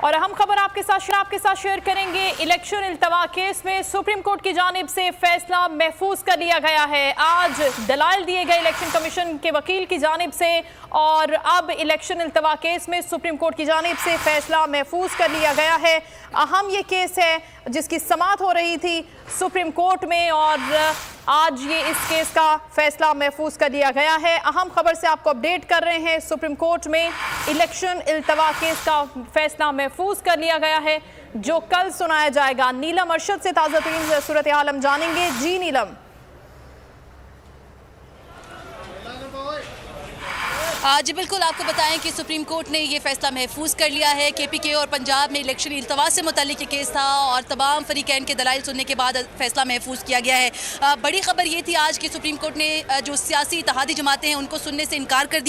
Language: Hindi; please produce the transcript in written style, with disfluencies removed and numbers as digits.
और अहम खबर आपके साथ शेयर करेंगे। इलेक्शन इल्तवा केस में सुप्रीम कोर्ट की जानिब से फैसला महफूज कर लिया गया है। आज दलाइल दिए गए इलेक्शन कमीशन के वकील की जानिब से और अब इलेक्शन इल्तवा केस में सुप्रीम कोर्ट की जानिब से फैसला महफूज कर लिया गया है। अहम ये केस है जिसकी समाअत हो रही थी सुप्रीम कोर्ट में और आज ये इस केस का फैसला महफूज कर लिया गया है। अहम खबर से आपको अपडेट कर रहे हैं। सुप्रीम कोर्ट में इलेक्शन इल्तवा केस का फैसला महफूज कर लिया गया है जो कल सुनाया जाएगा। नीलम अरशद से ताज़ा तरीन सूरत हाल हम जानेंगे। जी नीलम। जी बिल्कुल, आपको बताएं कि सुप्रीम कोर्ट ने ये फैसला महफूज कर लिया है। केपीके और पंजाब में इलेक्शन इल्तवा से मुताल्लिक केस था और तमाम फरीकैन के दलाइल सुनने के बाद फैसला महफूज किया गया है। बड़ी खबर ये थी आज कि सुप्रीम कोर्ट ने जो सियासी इत्तेहादी जमातें हैं उनको सुनने से इनकार कर दिया।